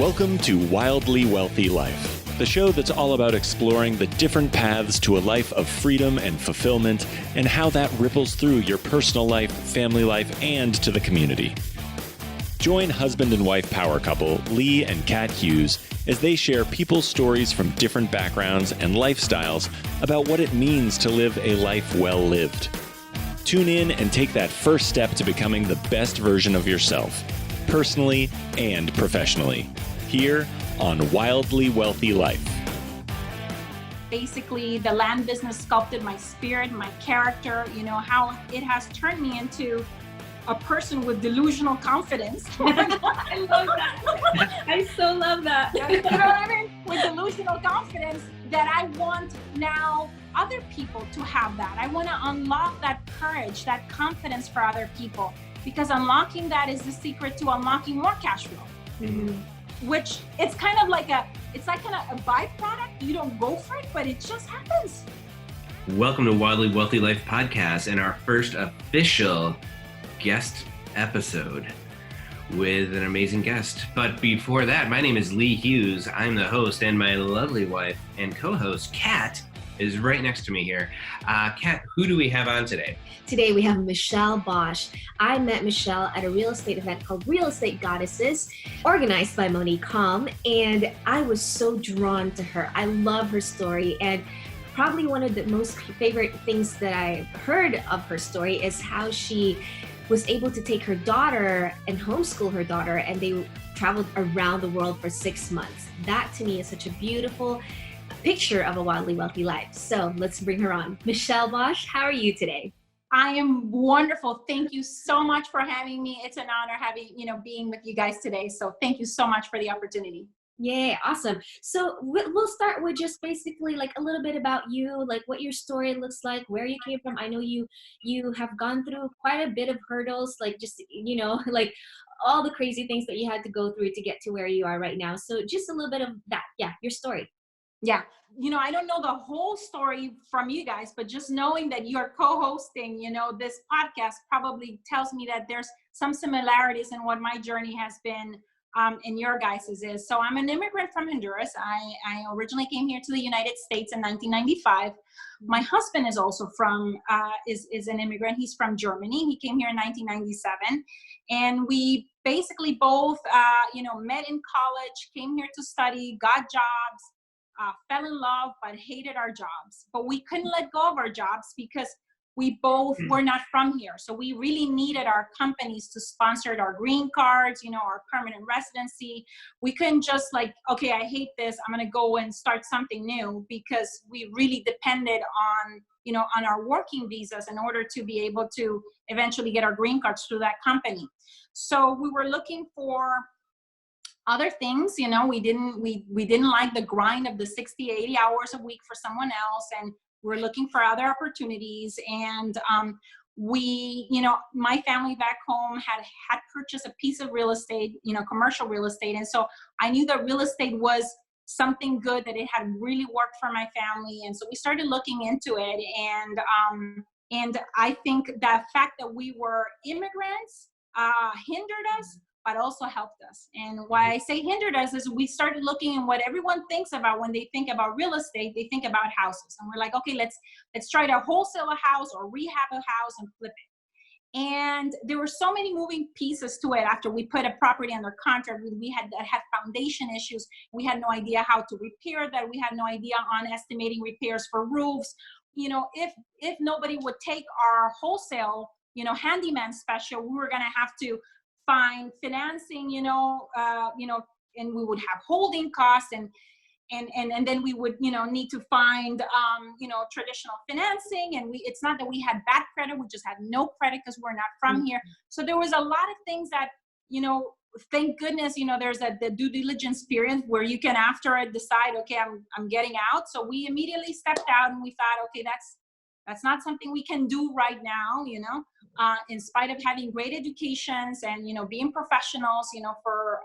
Welcome to Wildly Wealthy Life, the show that's all about exploring the different paths to a life of freedom and fulfillment and how that ripples through your personal life, family life, and to the community. Join husband and wife power couple Lee and Kat Hughes as they share people's stories from different backgrounds and lifestyles about what it means to live a life well lived. Tune in and take that first step to becoming the best version of yourself, personally and professionally, here on Wildly Wealthy Life. Basically, the land business sculpted my spirit, my character, how it has turned me into a person with delusional confidence. I love that. I so love that. You know what I mean? With delusional confidence that I want now other people to have that. I want to unlock that courage, that confidence for other people, because unlocking that is the secret to unlocking more cash flow. Mm-hmm. Which it's kind of like a byproduct. You don't go for it, but it just happens. Welcome to Wildly Wealthy Life podcast and our first official guest episode with an amazing guest. But before that, my name is Lee Hughes. I'm the host, and my lovely wife and co-host, Kat, is right next to me here. Kat, who do we have on today? Today we have Michelle Bosch. I met Michelle at a real estate event called Real Estate Goddesses, organized by Monique Calm, and I was so drawn to her. I love her story, and probably one of the most favorite things that I heard of her story is how she was able to take her daughter and homeschool her daughter, and they traveled around the world for 6 months. That to me is such a beautiful picture of a wildly wealthy life. So let's bring her on. Michelle Bosch, how are you today? I am wonderful. Thank you so much for having me. It's an honor being with you guys today. So thank you so much for the opportunity. Yeah, awesome. So we'll start with just basically like a little bit about you, like what your story looks like, where you came from. I know you have gone through quite a bit of hurdles, like just, like all the crazy things that you had to go through to get to where you are right now. So just a little bit of that. Yeah, your story. Yeah. I don't know the whole story from you guys, but just knowing that you're co-hosting, this podcast probably tells me that there's some similarities in what my journey has been in your guys's is. So I'm an immigrant from Honduras. I originally came here to the United States in 1995. My husband is also is an immigrant. He's from Germany. He came here in 1997. And we basically both, met in college, came here to study, got jobs, fell in love, but hated our jobs. But we couldn't let go of our jobs because we both were not from here. So we really needed our companies to sponsor our green cards, our permanent residency. We couldn't just okay, I hate this, I'm going to go and start something new, because we really depended on our working visas in order to be able to eventually get our green cards through that company. So we were looking for other things, we didn't like the grind of the 60, 80 hours a week for someone else. And we're looking for other opportunities. And my family back home had purchased a piece of real estate, commercial real estate. And so I knew that real estate was something good, that it had really worked for my family. And so we started looking into it. And I think the fact that we were immigrants hindered us, but also helped us. And why I say hindered us is we started looking at what everyone thinks about when they think about real estate. They think about houses, and we're like, okay, let's try to wholesale a house or rehab a house and flip it. And there were so many moving pieces to it. After we put a property under contract, we had foundation issues. We had no idea how to repair that. We had no idea on estimating repairs for roofs. If nobody would take our wholesale, handyman special, we were going to have to find financing, and we would have holding costs, and then we would, need to find, traditional financing. And it's not that we had bad credit, we just had no credit because we're not from here. So there was a lot of things that, thank goodness, there's the due diligence period where you can after it decide, okay, I'm getting out. So we immediately stepped out, and we thought, okay, that's not something we can do right now, in spite of having great educations and, being professionals, for,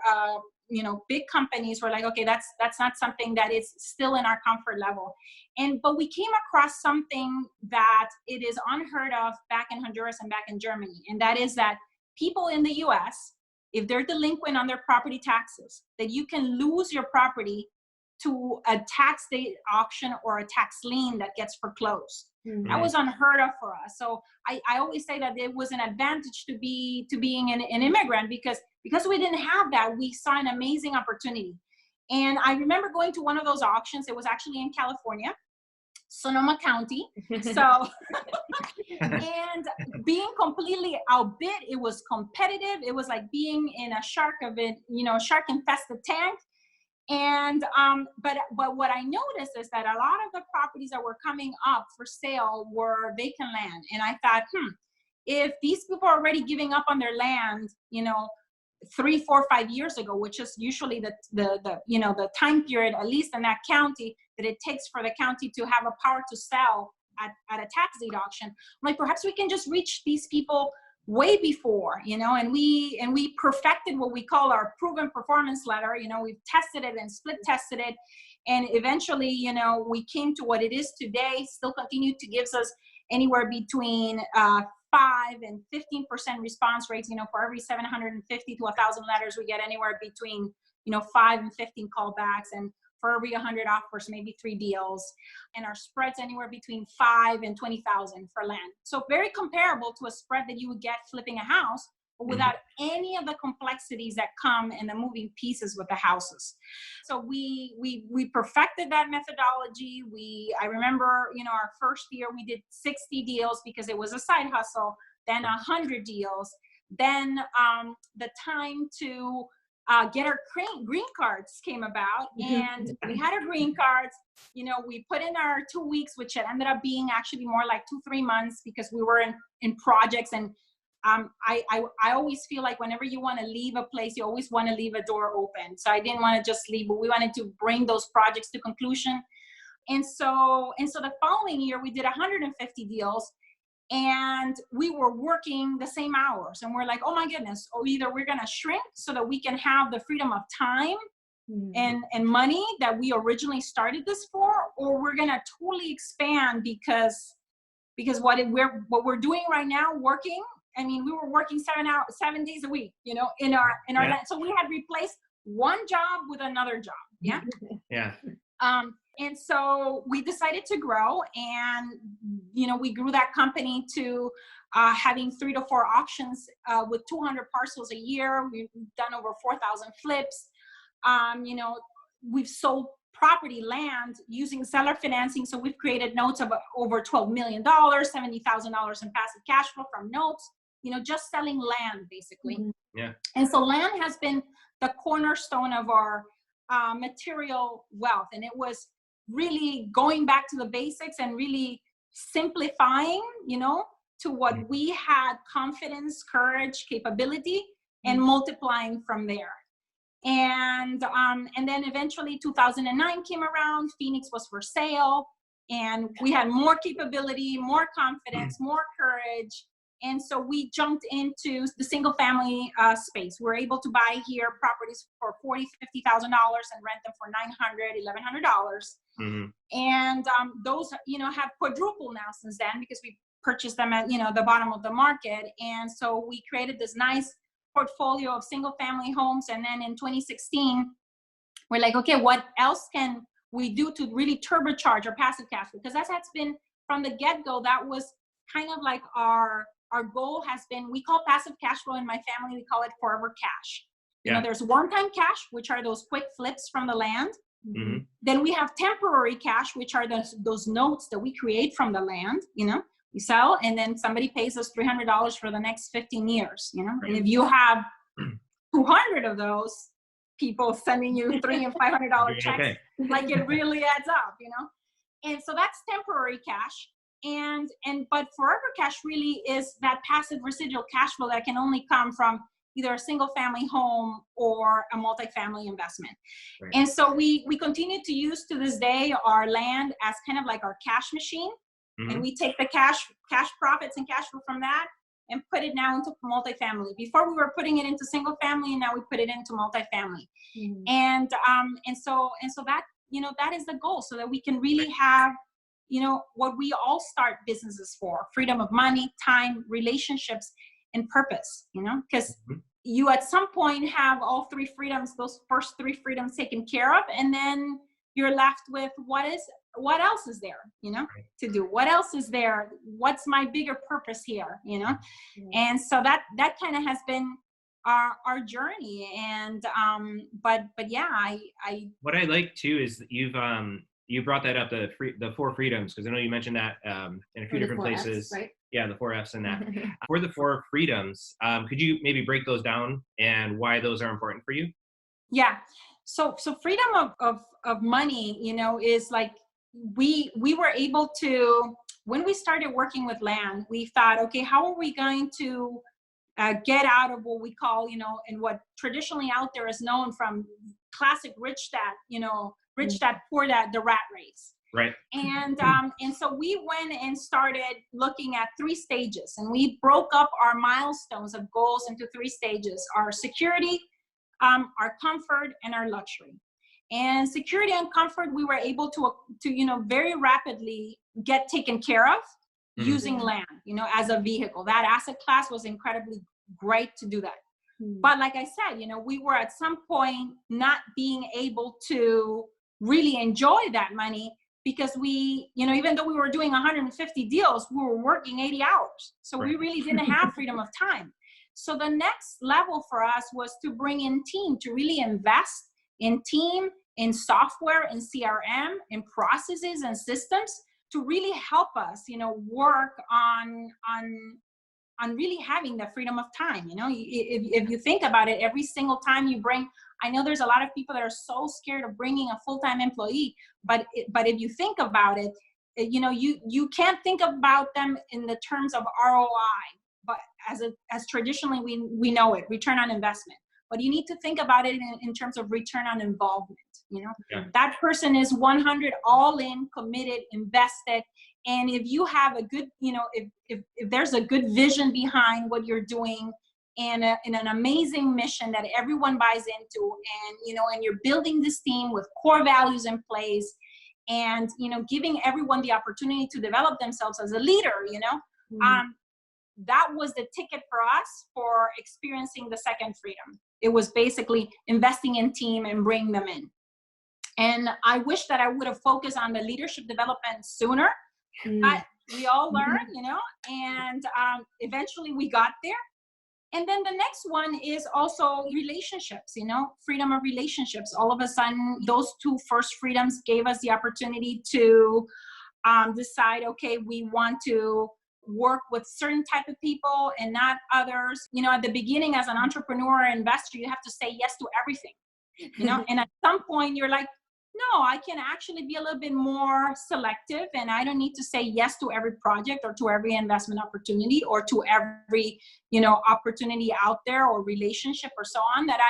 big companies. We're like, okay, that's not something that is still in our comfort level. But we came across something that it is unheard of back in Honduras and back in Germany. And that is that people in the US if they're delinquent on their property taxes, that you can lose your property to a tax deed auction or a tax lien that gets foreclosed. Mm-hmm. That was unheard of for us. So I always say that it was an advantage to being an immigrant, because we didn't have that, we saw an amazing opportunity. And I remember going to one of those auctions. It was actually in California, Sonoma County. So, and being completely outbid, it was competitive. It was like being in a shark infested tank. And but what I noticed is that a lot of the properties that were coming up for sale were vacant land. And I thought, if these people are already giving up on their land, 3, 4, 5 years ago, which is usually the time period, at least in that county, that it takes for the county to have a power to sell at a tax deed auction. I'm like, perhaps we can just reach these people way before, and we perfected what we call our proven performance letter. We've tested it and split tested it, and eventually, we came to what it is today. Still continue to gives us anywhere between 5 and 15% response rates. For every 750 to 1,000 letters, we get anywhere between 5 and 15 callbacks, and for every 100 offers, maybe 3 deals, and our spreads anywhere between 5 and 20,000 for land. So very comparable to a spread that you would get flipping a house, but without any of the complexities that come in the moving pieces with the houses. So we perfected that methodology. I remember, our first year we did 60 deals because it was a side hustle, then 100 deals, then the time to get our green cards came about, and we had our green cards. We put in our 2 weeks, which had ended up being actually more like 2-3 months, because we were in projects. And I always feel like whenever you want to leave a place, you always want to leave a door open. So I didn't want to just leave, but we wanted to bring those projects to conclusion. And so the following year we did 150 deals. And we were working the same hours, and we're like, oh my goodness, either we're going to shrink so that we can have the freedom of time and money that we originally started this for, or we're going to totally expand because what we're doing right now, working, we were working 7 days a week, in our so we had replaced one job with another job. Yeah. Yeah. And so we decided to grow, and, we grew that company to having 3 to 4 auctions with 200 parcels a year. We've done over 4,000 flips. We've sold property land using seller financing. So we've created notes of over $12 million, $70,000 in passive cash flow from notes, just selling land basically. Yeah. And so land has been the cornerstone of our material wealth. And it was really going back to the basics and really simplifying, to what we had confidence, courage, capability, and multiplying from there. And then eventually 2009 came around, Phoenix was for sale, and we had more capability, more confidence, more courage. And so we jumped into the single family space. We're able to buy here properties for $40,000, $50,000 and rent them for $900, $1,100. And those, have quadrupled now since then, because we purchased them at, the bottom of the market. And so we created this nice portfolio of single family homes. And then in 2016, we're like, okay, what else can we do to really turbocharge our passive cash flow? Because that's been from the get-go, that was kind of like our goal has been, we call passive cash flow in my family, we call it forever cash. There's one-time cash, which are those quick flips from the land. Then we have temporary cash, which are those notes that we create from the land. We sell, and then somebody pays us $300 for the next 15 years. And if you have 200 of those people sending you $300 and $500 checks, like it really adds up. And so that's temporary cash. But forever cash really is that passive residual cash flow that can only come from either a single family home or a multifamily investment. Right. And so we continue to use to this day our land as kind of like our cash machine. And we take the cash profits and cash flow from that and put it now into multifamily. Before we were putting it into single family, and now we put it into multifamily. And so that, that is the goal, so that we can really have, what we all start businesses for: freedom of money, time, relationships, and purpose, because you at some point have all three freedoms, those first three freedoms taken care of, and then you're left with what else is there, to do? What else is there? What's my bigger purpose here, And so that kind of has been our journey. And but yeah, I what I like too is that you brought that up, the four freedoms, because I know you mentioned that in a few different places. F's, right? Yeah, the 4 F's in that. For the 4 freedoms, could you maybe break those down and why those are important for you? Yeah. So freedom of money, is like we were able to, when we started working with land, we thought, okay, how are we going to get out of what we call, and what traditionally out there is known from classic rich dad, rich dad, poor dad, the rat race. Right. And so we went and started looking at 3 stages, and we broke up our milestones of goals into 3 stages: our security, our comfort, and our luxury. And security and comfort, we were able to very rapidly get taken care of using land, as a vehicle. That asset class was incredibly great to do that. But like I said, we were at some point not being able to really enjoy that money, because we, even though we were doing 150 deals, we were working 80 hours. So we really didn't have freedom of time. So the next level for us was to bring in team, to really invest in team, in software, in CRM, in processes and systems, to really help us, work on really having the freedom of time. If you think about it, every single time you bring, I know there's a lot of people that are so scared of bringing a full-time employee, but if you think about it, you can't think about them in the terms of ROI, but as traditionally we know it, return on investment. But you need to think about it in terms of return on involvement. That person is 100 all in, committed, invested. And if you have a good, if there's a good vision behind what you're doing, and an amazing mission that everyone buys into, and you're building this team with core values in place, and giving everyone the opportunity to develop themselves as a leader, that was the ticket for us for experiencing the second freedom. It was basically investing in team and bringing them in. And I wish that I would have focused on the leadership development sooner. But we all learn, and eventually we got there. And then the next one is also relationships, freedom of relationships. All of a sudden, those 2 first freedoms gave us the opportunity to decide, okay, we want to work with certain type of people and not others. At the beginning, as an entrepreneur or investor, you have to say yes to everything, and at some point you're like, no, I can actually be a little bit more selective, and I don't need to say yes to every project or to every investment opportunity or to every, opportunity out there or relationship or so on, that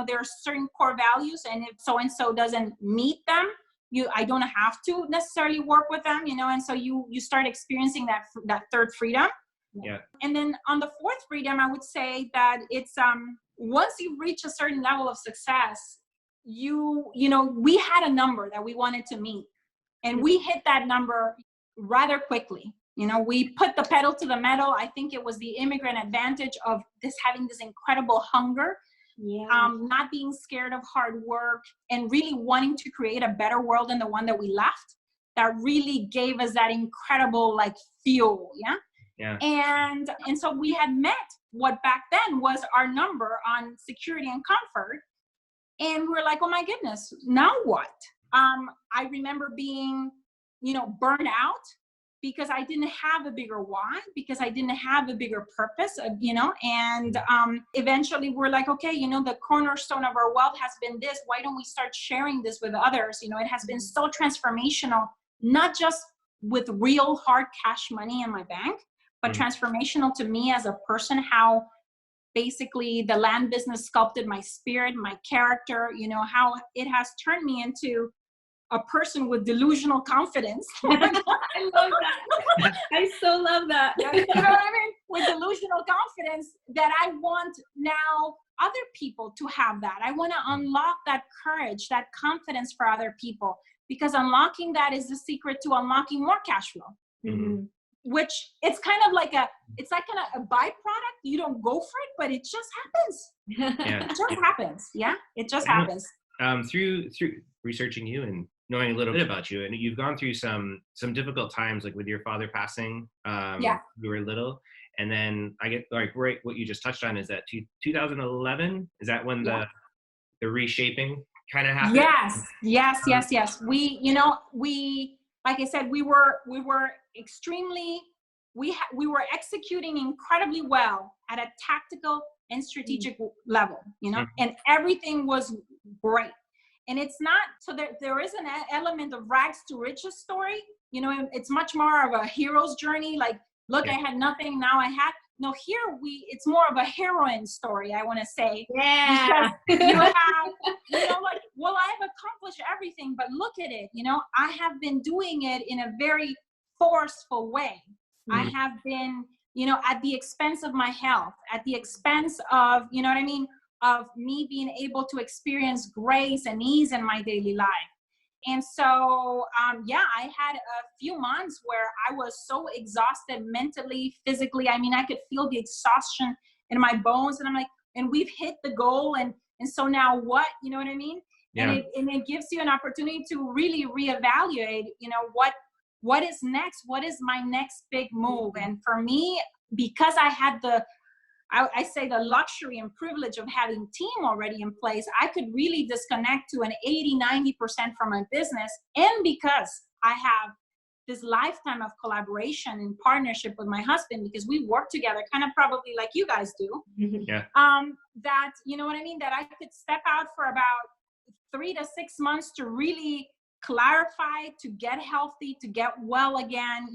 there are certain core values, and if so-and-so doesn't meet them, I don't have to necessarily work with them, and so you start experiencing that third freedom. Yeah. And then on the fourth freedom, I would say that it's, once you reach a certain level of success, we had a number that we wanted to meet, and we hit that number rather quickly. We put the pedal to the metal. I think it was the immigrant advantage of having this incredible hunger, not being scared of hard work, and really wanting to create a better world than the one that we left, that really gave us that incredible fuel. Yeah. And so we had met what back then was our number on security and comfort. And we're like, oh my goodness, now what? I remember being, burned out because I didn't have a bigger why, because I didn't have a bigger purpose, and eventually we're like, okay, the cornerstone of our wealth has been this. Why don't we start sharing this with others? It has been so transformational, not just with real hard cash money in my bank, but transformational to me as a person, how basically the land business sculpted my spirit, my character, how it has turned me into a person with delusional confidence. I love that. I so love that. You know what I mean? With delusional confidence, that I want now other people to have that. I want to unlock that courage, that confidence for other people, because unlocking that is the secret to unlocking more cash flow. which it's kind of like it's like a byproduct. You don't go for it, but it just happens. Yeah. It just happens. Yeah, it just happens. Through researching you and knowing a little bit about you, and you've gone through some difficult times, like with your father passing. Yeah. You were little, and then I get like right. What you just touched on is that 2011. Is that when the reshaping kind of happened? Yes. We like I said, we were extremely, we were executing incredibly well at a tactical and strategic level, and everything was great. And it's not, so there is an element of rags to riches story. It's much more of a hero's journey. Like, look, I had nothing, now I had. No, here it's more of a heroine story, I want to say. Yeah. Because you have, like, well, I've accomplished everything, but look at it. I have been doing it in a very forceful way. Mm-hmm. I have been, at the expense of my health, at the expense of, you know what I mean, of me being able to experience grace and ease in my daily life. And so, I had a few months where I was so exhausted mentally, physically. I mean, I could feel the exhaustion in my bones, and I'm like, and we've hit the goal. And so now what, you know what I mean? Yeah. And it gives you an opportunity to really reevaluate, what is next? What is my next big move? And for me, because I had I say the luxury and privilege of having team already in place, I could really disconnect to an 80-90% from my business. And because I have this lifetime of collaboration and partnership with my husband, because we work together kind of probably like you guys do, yeah. that, you know what I mean, that I could step out for about 3 to 6 months to really clarify, to get healthy, to get well again,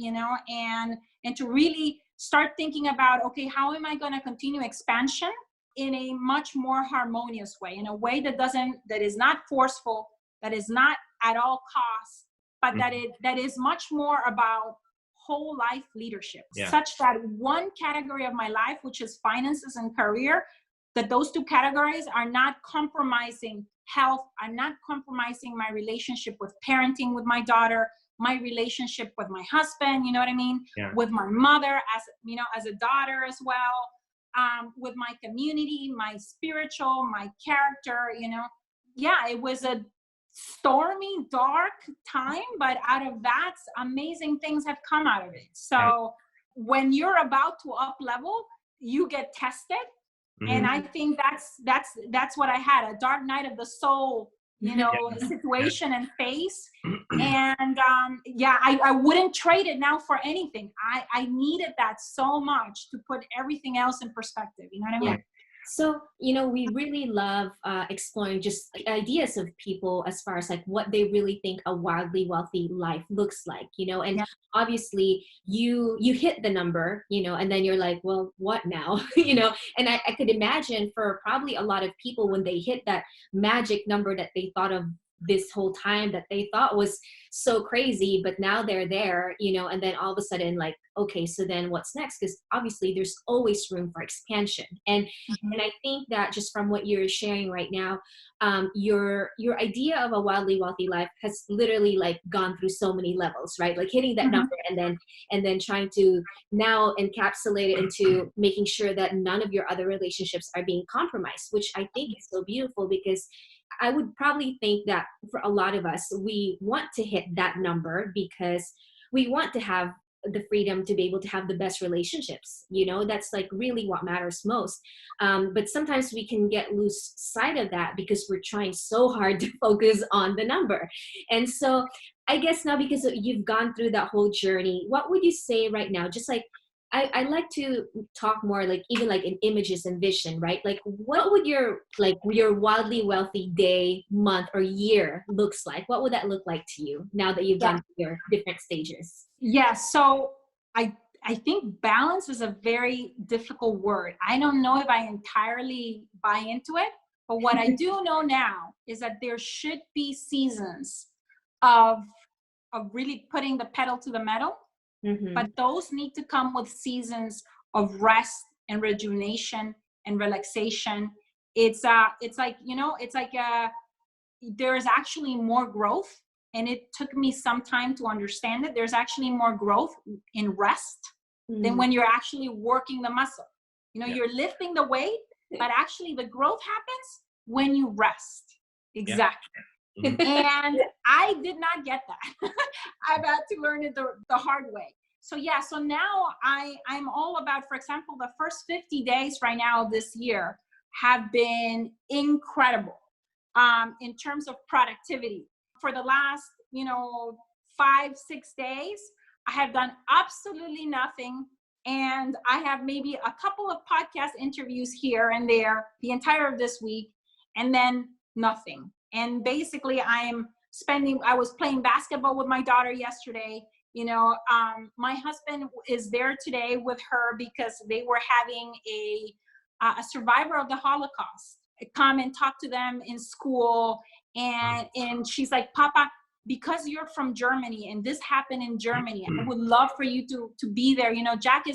and to really start thinking about, okay, how am I going to continue expansion in a much more harmonious way, in a way that is not forceful, that is not at all costs, but that is much more about whole life leadership, such that one category of my life, which is finances and career, that those two categories are not compromising health, are not compromising my relationship with parenting with my daughter, my relationship with my husband, you know what I mean? Yeah. With my mother, as a daughter as well, with my community, my spiritual, my character, it was a stormy, dark time, but out of that, amazing things have come out of it. So when you're about to up level, you get tested. Mm-hmm. And I think that's what I had, a dark night of the soul, situation and face. And I wouldn't trade it now for anything. I needed that so much to put everything else in perspective. You know what I mean? Yeah. So, we really love exploring just ideas of people as far as like what they really think a wildly wealthy life looks like, and obviously you hit the number, and then you're like, well, what now? And I could imagine for probably a lot of people when they hit that magic number that they thought of this whole time that they thought was so crazy, but now they're there, and then all of a sudden like, okay, so then what's next? Because obviously there's always room for expansion. And and I think that just from what you're sharing right now, your idea of a wildly wealthy life has literally like gone through so many levels, right? Like hitting that number and then trying to now encapsulate it into making sure that none of your other relationships are being compromised, which I think is so beautiful, because I would probably think that for a lot of us, we want to hit that number because we want to have the freedom to be able to have the best relationships. That's like really what matters most. But sometimes we can lose sight of that because we're trying so hard to focus on the number. And so I guess now, because you've gone through that whole journey, what would you say right now? Just like, I like to talk more like even like in images and vision, right? Like what would your wildly wealthy day, month, or year looks like? What would that look like to you now that you've gone through your different stages? Yeah, so I think balance is a very difficult word. I don't know if I entirely buy into it, but what I do know now is that there should be seasons of really putting the pedal to the metal. Mm-hmm. But those need to come with seasons of rest and rejuvenation and relaxation. It's like there is actually more growth and it took me some time to understand it. There's actually more growth in rest than when you're actually working the muscle. You know, you're lifting the weight, but actually the growth happens when you rest. Exactly. And I did not get that. I've had to learn it the hard way. So yeah, so now I'm all about, for example, the first 50 days right now of this year have been incredible in terms of productivity. For the last, 5-6 days, I have done absolutely nothing. And I have maybe a couple of podcast interviews here and there the entire of this week, and then nothing. And basically I was playing basketball with my daughter yesterday. My husband is there today with her because they were having a survivor of the Holocaust come and talk to them in school. And she's like, Papa, because you're from Germany and this happened in Germany, I would love for you to be there. Jack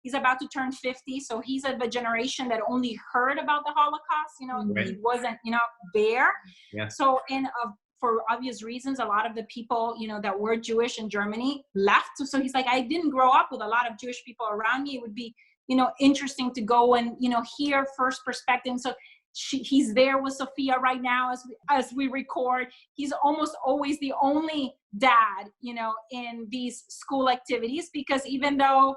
he's about to turn 50. So he's of the generation that only heard about the Holocaust, Right. He wasn't, there. Yeah. So, for obvious reasons, a lot of the people, that were Jewish in Germany left. So he's like, I didn't grow up with a lot of Jewish people around me. It would be, interesting to go and, hear first perspective. So he's there with Sophia right now as we record. He's almost always the only dad, in these school activities, because even though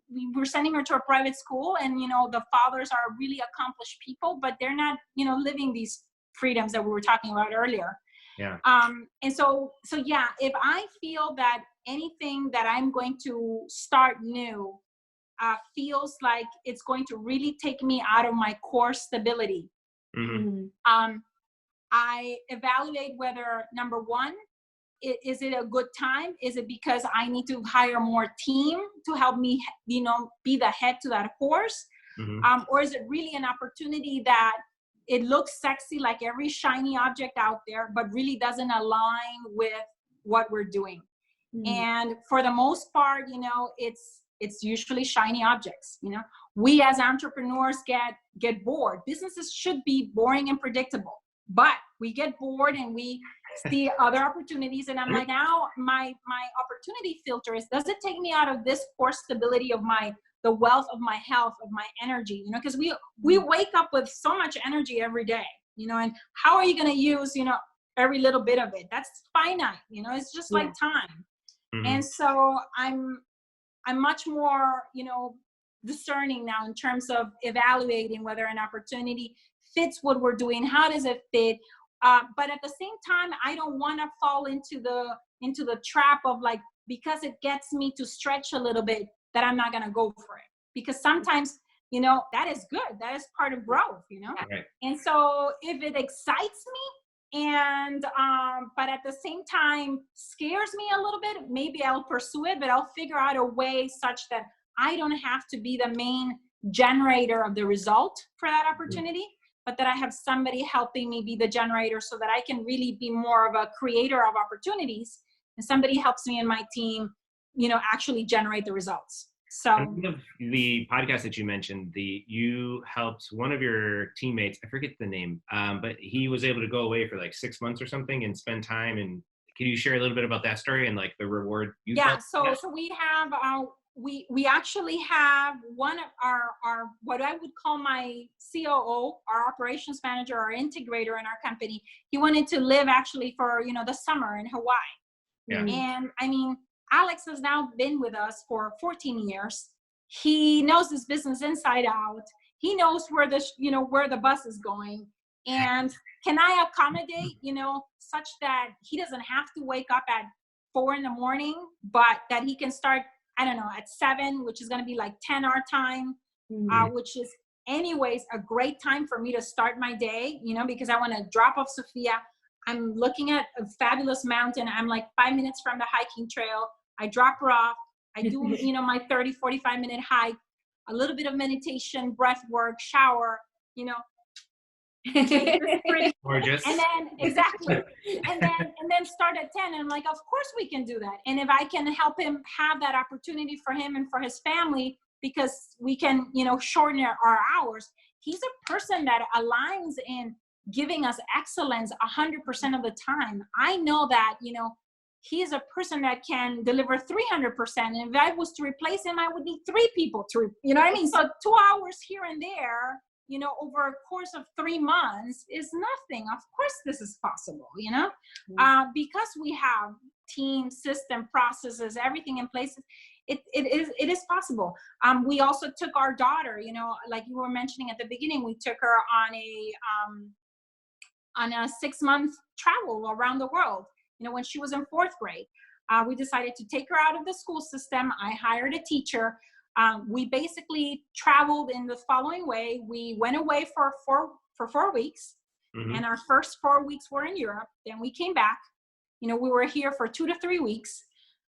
we were sending her to a private school and, the fathers are really accomplished people, but they're not, living these freedoms that we were talking about earlier. Yeah. And so yeah, if I feel that anything that I'm going to start new feels like it's going to really take me out of my core stability, I evaluate whether, number one, is it a good time? Is it because I need to hire more team to help me, be the head to that horse? Or is it really an opportunity that it looks sexy like every shiny object out there, but really doesn't align with what we're doing? And for the most part, it's usually shiny objects. We as entrepreneurs get bored. Businesses should be boring and predictable, but we get bored and we see other opportunities. And I'm like, now my opportunity filter is, does it take me out of this core stability of the wealth of my health, of my energy? Because we wake up with so much energy every day, and how are you going to use, every little bit of it? That's finite, it's just like time. And so I'm much more, discerning now in terms of evaluating whether an opportunity fits what we're doing. How does it fit? But at the same time, I don't want to fall into the trap of like, because it gets me to stretch a little bit, that I'm not going to go for it. Because sometimes, that is good. That is part of growth, Right. And so if it excites me and, but at the same time scares me a little bit, maybe I'll pursue it, but I'll figure out a way such that I don't have to be the main generator of the result for that opportunity, but that I have somebody helping me be the generator so that I can really be more of a creator of opportunities, and somebody helps me and my team, actually generate the results. So the podcast that you mentioned, you helped one of your teammates, I forget the name, but he was able to go away for like 6 months or something and spend time. And can you share a little bit about that story and like the reward you felt? So we have we actually have one of our what I would call my COO, our operations manager, our integrator in our company. He wanted to live actually for the summer in Hawaii. Yeah. And I mean, Alex has now been with us for 14 years. He knows this business inside out. He knows where the bus is going. And can I accommodate, such that he doesn't have to wake up at 4 a.m, but that he can start, I don't know, at 7, which is going to be like 10 our time, which is anyways a great time for me to start my day, because I want to drop off Sophia. I'm looking at a fabulous mountain. I'm like 5 minutes from the hiking trail. I drop her off. I do, my 30-45 minute hike, a little bit of meditation, breath work, shower, Gorgeous. And then exactly. And then start at 10. And I'm like, of course we can do that. And if I can help him have that opportunity for him and for his family, because we can, shorten our hours. He's a person that aligns in giving us excellence 100% of the time. I know that, he is a person that can deliver 300%. And if I was to replace him, I would need 3 people to, you know what I mean? So 2 hours here and there, you know, over a course of 3 months is nothing. Of course, this is possible, you know, because we have team, system, processes, everything in place. It is possible. We also took our daughter, you know, like you were mentioning at the beginning, we took her on a 6-month travel around the world. You know, when she was in 4th grade, we decided to take her out of the school system. I hired a teacher. We basically traveled in the following way. We went away for 4 weeks, and our first 4 weeks were in Europe. Then we came back. You know, we were here for 2 to 3 weeks.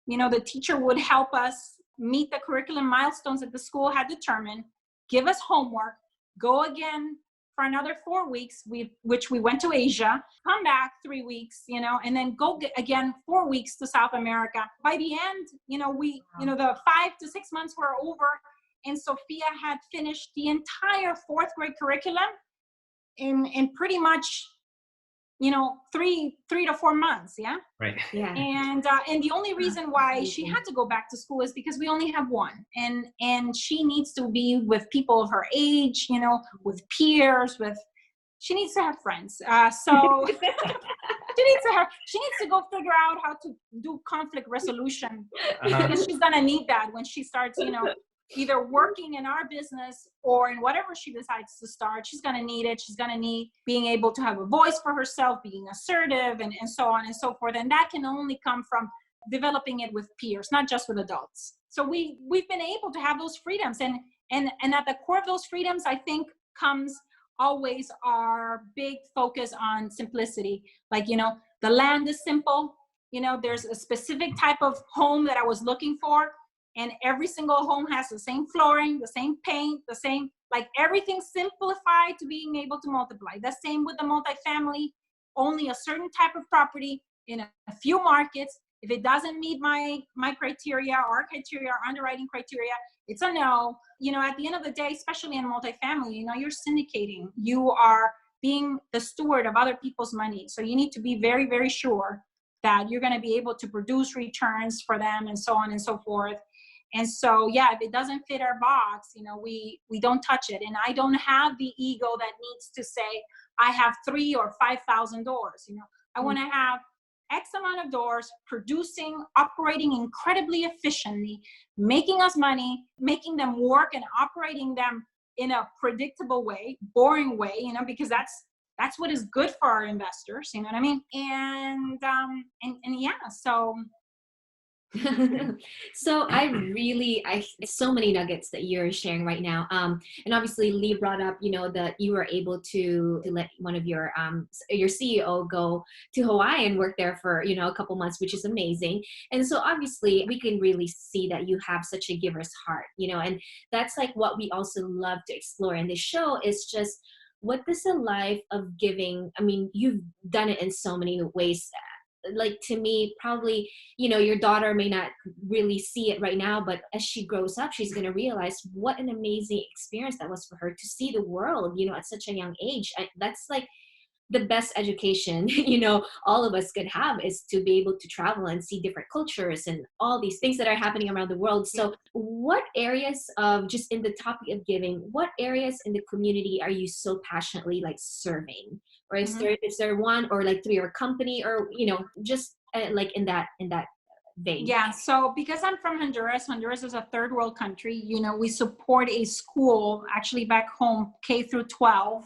You know, the teacher would help us meet the curriculum milestones that the school had determined, give us homework, go again for another 4 weeks, which we went to Asia, come back 3 weeks, you know, and then go again 4 weeks to South America. By the end, you know, the 5 to 6 months were over, and Sophia had finished the entire 4th grade curriculum in pretty much, you know, 3 to 4 months. Yeah. Right. Yeah. And the only reason why she had to go back to school is because we only have one, and she needs to be with people of her age, you know, with peers, she needs to have friends. So she needs to go figure out how to do conflict resolution, because she's gonna need that when she starts, you know, either working in our business or in whatever she decides to start. She's going to need it. She's going to need being able to have a voice for herself, being assertive, and so on and so forth. And that can only come from developing it with peers, not just with adults. So we've been able to have those freedoms. And at the core of those freedoms, I think, comes always our big focus on simplicity. Like, you know, the land is simple. You know, there's a specific type of home that I was looking for. And every single home has the same flooring, the same paint, the same, like everything simplified to being able to multiply. The same with the multifamily, only a certain type of property in a few markets. If it doesn't meet my criteria, our criteria, our underwriting criteria, it's a no. You know, at the end of the day, especially in multifamily, you know, you're syndicating. You are being the steward of other people's money. So you need to be very, very sure that you're going to be able to produce returns for them, and so on and so forth. And so, yeah, if it doesn't fit our box, you know, we don't touch it. And I don't have the ego that needs to say, I have 3,000 or 5,000 doors. You know, I want to have X amount of doors, producing, operating incredibly efficiently, making us money, making them work and operating them in a predictable way, boring way, you know, because that's what is good for our investors. You know what I mean? And yeah, so. So so many nuggets that you're sharing right now. And obviously Lee brought up, you know, that you were able to let one of your CEO go to Hawaii and work there for, you know, a couple months, which is amazing. And so obviously we can really see that you have such a giver's heart, you know, and that's like what we also love to explore in this show is just, what does a life of giving, I mean, you've done it in so many ways. Like, to me, probably, you know, your daughter may not really see it right now, but as she grows up, she's going to realize what an amazing experience that was for her to see the world, you know, at such a young age. That's like the best education, you know, all of us could have, is to be able to travel and see different cultures and all these things that are happening around the world. So what areas of, just in the topic of giving, what areas in the community are you so passionately like serving? Or is there one, or like through your company, or, you know, just like in that vein? Yeah. So because I'm from Honduras is a third world country. You know, we support a school actually back home, K through 12.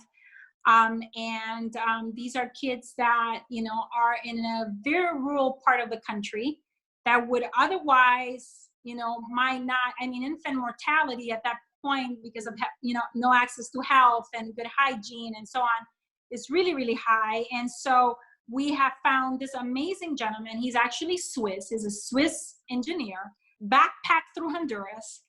These are kids that, you know, are in a very rural part of the country that would otherwise, you know, might not, I mean, infant mortality at that point, because of, you know, no access to health and good hygiene and so on, is really, really high. And so we have found this amazing gentleman. He's actually Swiss. He's a Swiss engineer, backpacked through Honduras,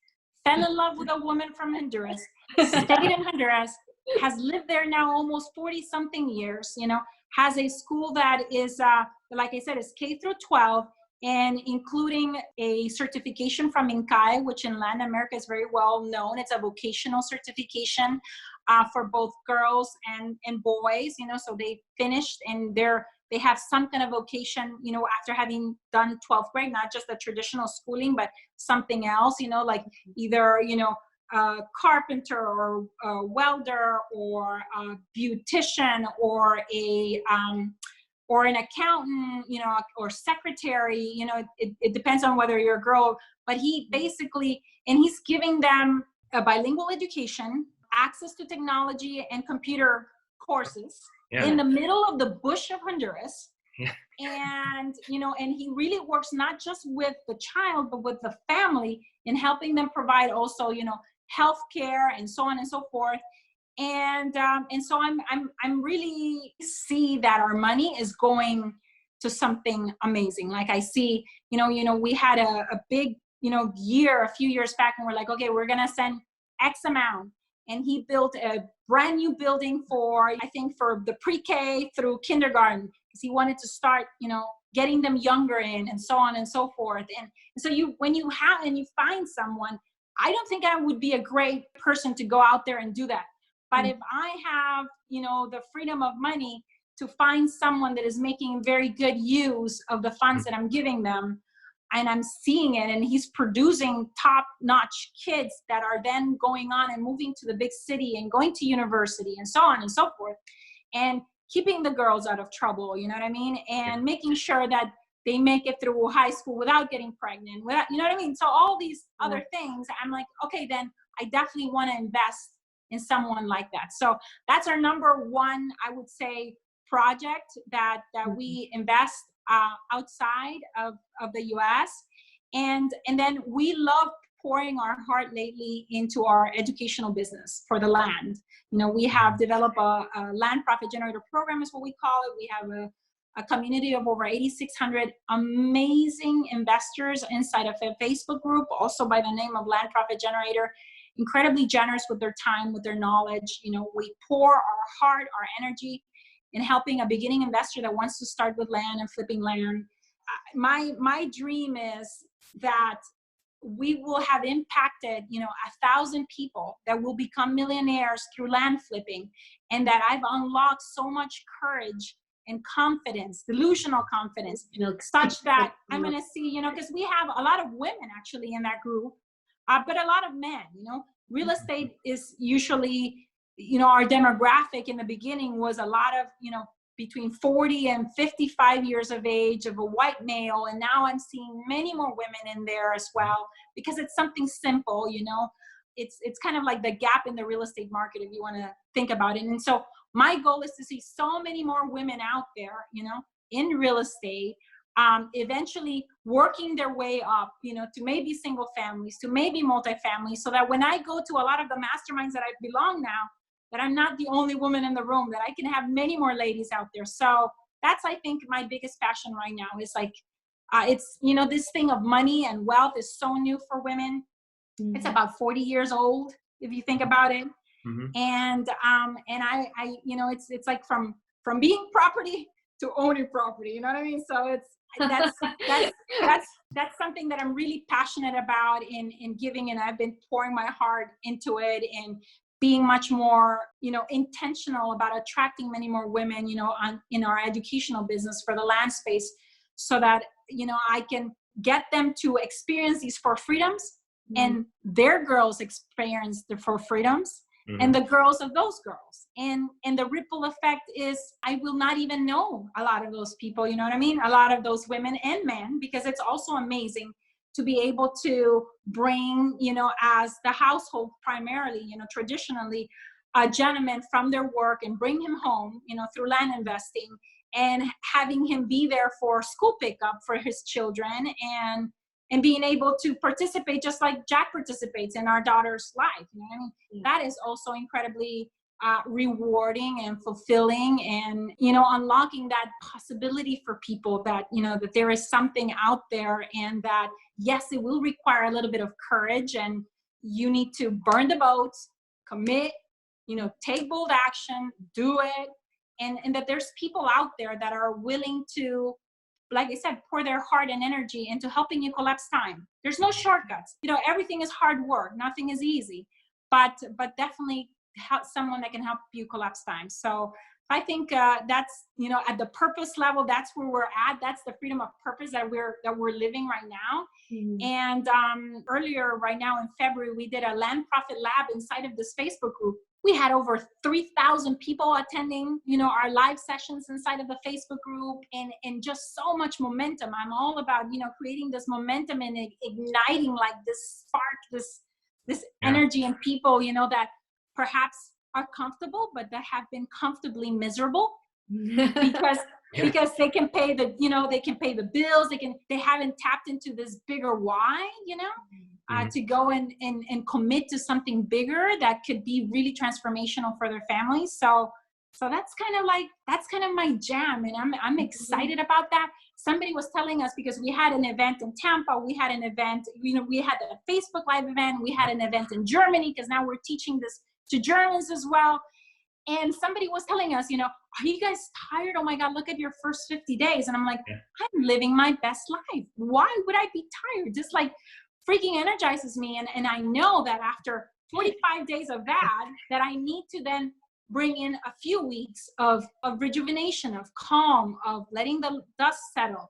fell in love with a woman from Honduras, stayed in Honduras, has lived there now almost 40 something years, you know, has a school that is, like I said, is K through 12, and including a certification from INCAE, which in Latin America is very well known. It's a vocational certification. for both girls and boys, so they finished and they have some kind of vocation, after having done 12th grade, not just the traditional schooling, but something else, like either, carpenter or a welder or a beautician or or an accountant, or secretary, it depends on whether you're a girl, but he basically, and he's giving them a bilingual education, access to technology and computer courses in the middle of the bush of Honduras. Yeah. And, and he really works not just with the child, but with the family in helping them provide also, healthcare and so on and so forth. And so I'm really see that our money is going to something amazing. Like I see, we had a big, year, a few years back, and we're like, okay, we're going to send X amount. And he built a brand new building for the pre-K through kindergarten, because he wanted to start, getting them younger in and so on and so forth. And so when you find someone, I don't think I would be a great person to go out there and do that. But if I have, the freedom of money to find someone that is making very good use of the funds that I'm giving them, and I'm seeing it, and he's producing top-notch kids that are then going on and moving to the big city and going to university and so on and so forth, and keeping the girls out of trouble, you know what I mean? And making sure that they make it through high school without getting pregnant, you know what I mean? So all these other things, I'm like, okay, then I definitely want to invest in someone like that. So that's our number one, I would say, project that we invest outside of the US. And then we love pouring our heart lately into our educational business for the land. We have developed a land profit generator program is what we call it. We have a community of over 8,600 amazing investors inside of a Facebook group, also by the name of Land Profit Generator, incredibly generous with their time, with their knowledge. We pour our heart, our energy in helping a beginning investor that wants to start with land and flipping land. My dream is that we will have impacted, 1,000 people that will become millionaires through land flipping, and that I've unlocked so much courage and confidence, delusional confidence, such that I'm going to see, because we have a lot of women actually in that group, but a lot of men. Real estate is usually, our demographic in the beginning was a lot of, between 40 and 55 years of age of a white male. And now I'm seeing many more women in there as well, because it's something simple, it's kind of like the gap in the real estate market, if you want to think about it. And so my goal is to see so many more women out there, in real estate, eventually working their way up, to maybe single families, to maybe multifamily, so that when I go to a lot of the masterminds that I belong now, that I'm not the only woman in the room, that I can have many more ladies out there. So that's, I think, my biggest passion right now is like, it's, this thing of money and wealth is so new for women. Mm-hmm. It's about 40 years old, if you think about it. Mm-hmm. And I it's like from being property to owning property, you know what I mean? So that's something that I'm really passionate about in giving, and I've been pouring my heart into it and being much more, intentional about attracting many more women, in our educational business for the land space, so that, I can get them to experience these four freedoms, mm-hmm. and their girls experience the four freedoms, mm-hmm. and the girls of those girls. And the ripple effect is I will not even know a lot of those people, you know what I mean? A lot of those women and men, because it's also amazing to be able to bring, as the household primarily, traditionally, a gentleman from their work and bring him home, through land investing, and having him be there for school pickup for his children, and being able to participate just like Jack participates in our daughter's life. You know what I mean? Yeah. That is also incredibly rewarding and fulfilling, and unlocking that possibility for people that that there is something out there, and that yes, it will require a little bit of courage, and you need to burn the boats, commit, take bold action, do it, and that there's people out there that are willing to, like I said, pour their heart and energy into helping you collapse time. There's no shortcuts. Everything is hard work. Nothing is easy, but definitely someone that can help you collapse time. So I think that's, at the purpose level, that's where we're at. That's the freedom of purpose that we're living right now. Mm-hmm. And earlier, right now in February, we did a land profit lab inside of this Facebook group. We had over 3,000 people attending, our live sessions inside of the Facebook group, and just so much momentum. I'm all about, creating this momentum and igniting like this spark, this energy in people, that perhaps are comfortable, but that have been comfortably miserable because they can pay they can pay the bills. They haven't tapped into this bigger why, to go and commit to something bigger that could be really transformational for their families. So that's kind of my jam, and I'm excited about that. Somebody was telling us, because we had an event in Tampa, we had an event, we had a Facebook Live event, we had an event in Germany, because now we're teaching this to Germans as well. And somebody was telling us, are you guys tired? Oh my God, look at your first 50 days. And I'm like, I'm living my best life. Why would I be tired? Just like freaking energizes me. And I know that after 45 days of that I need to then bring in a few weeks of rejuvenation, of calm, of letting the dust settle.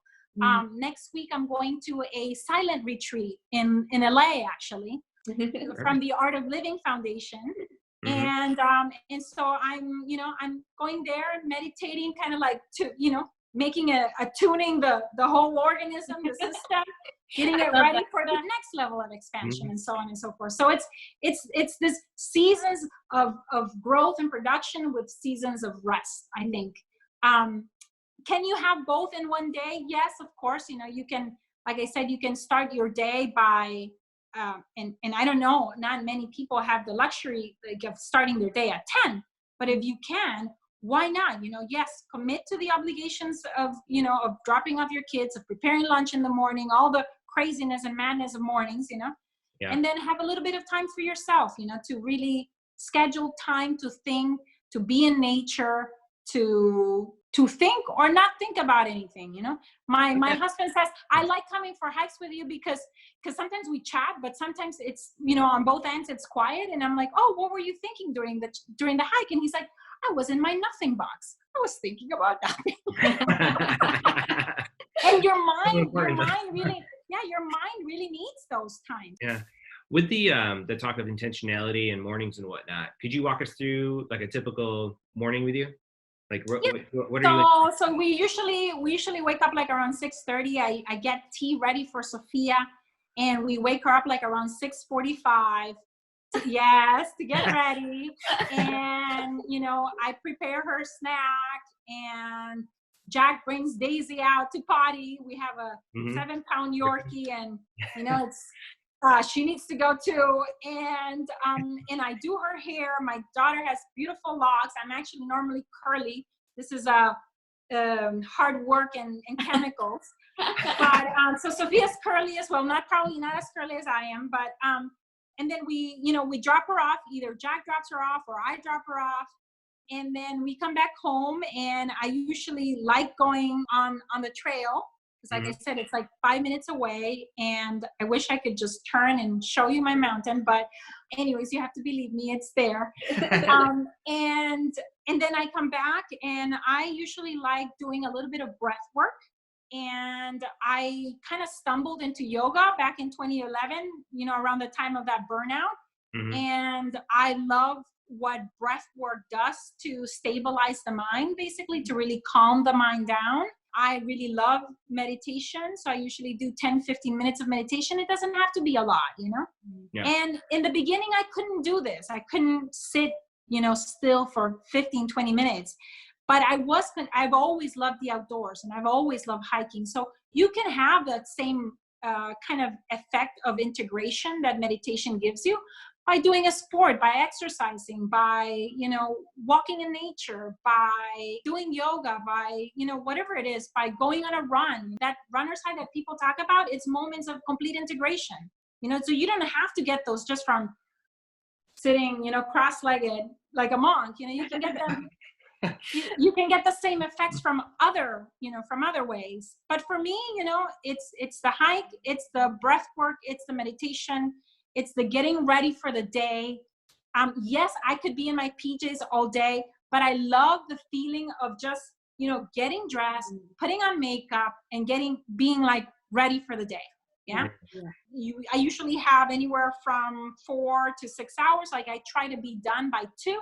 Next week, I'm going to a silent retreat in LA, actually, from the Art of Living Foundation. And so I'm going there and meditating, kind of like making tuning the whole organism, the system, getting it ready for the next level of expansion, and so on and so forth. So it's this seasons of growth and production with seasons of rest, I think. Can you have both in one day? Yes, of course. You can, like I said, you can start your day by and I don't know, not many people have the luxury of starting their day at 10, but if you can, why not? Yes, commit to the obligations of dropping off your kids, of preparing lunch in the morning, all the craziness and madness of mornings, and then have a little bit of time for yourself, to really schedule time to think, to be in nature, to think or not think about anything. My husband says, I like coming for hikes with you because sometimes we chat, but sometimes it's, on both ends it's quiet. And I'm like, oh, what were you thinking during the hike? And he's like, I was in my nothing box. I was thinking about nothing. And your mind really needs those times. Yeah. With the talk of intentionality and mornings and whatnot, could you walk us through like a typical morning with you? Like what are you like? So we usually wake up like around 6:30. I get tea ready for Sophia, and we wake her up like around 6:45. Yes, to get ready. And I prepare her snack, and Jack brings Daisy out to potty. We have a 7-pound Yorkie, and it's she needs to go too. And I do her hair. My daughter has beautiful locks. I'm actually normally curly. This is hard work and chemicals. But so Sophia's curly as well. Probably not as curly as I am, but and then we drop her off. Either Jack drops her off or I drop her off. And then we come back home, and I usually like going on the trail. Because like I said, it's like 5 minutes away, and I wish I could just turn and show you my mountain. But anyways, you have to believe me, it's there. And then I come back, and I usually like doing a little bit of breath work. And I kind of stumbled into yoga back in 2011, around the time of that burnout. And I love what breath work does to stabilize the mind, basically to really calm the mind down. I really love meditation. So I usually do 10, 15 minutes of meditation. It doesn't have to be a lot, Yeah. And in the beginning, I couldn't do this. I couldn't sit, still for 15, 20 minutes. But I've always loved the outdoors, and I've always loved hiking. So you can have that same kind of effect of integration that meditation gives you by doing a sport, by exercising, by, walking in nature, by doing yoga, by, whatever it is, by going on a run. That runner's high that people talk about, it's moments of complete integration, so you don't have to get those just from sitting, cross-legged like a monk. You can get them. You can get the same effects from other ways. But for me, it's the hike, it's the breath work, it's the meditation, it's the getting ready for the day. Yes, I could be in my PJs all day, but I love the feeling of just, getting dressed, putting on makeup, and being like ready for the day. Yeah. I usually have anywhere from 4 to 6 hours. Like I try to be done by 2.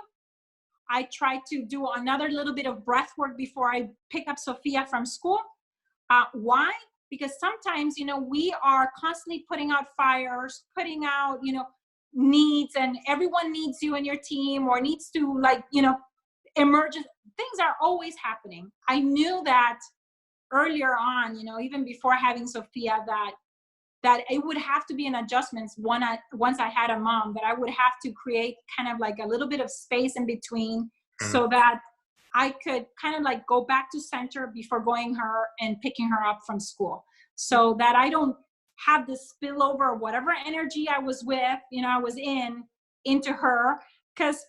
I try to do another little bit of breath work before I pick up Sophia from school. Why? Because sometimes, we are constantly putting out fires, putting out, needs, and everyone needs you in your team, or needs to emergent things are always happening. I knew that earlier on, even before having Sophia, that it would have to be an adjustment once I had a mom, that I would have to create kind of like a little bit of space in between, so that I could kind of like go back to center before going her and picking her up from school, so that I don't have this spillover of whatever energy I was with, I was into her. Because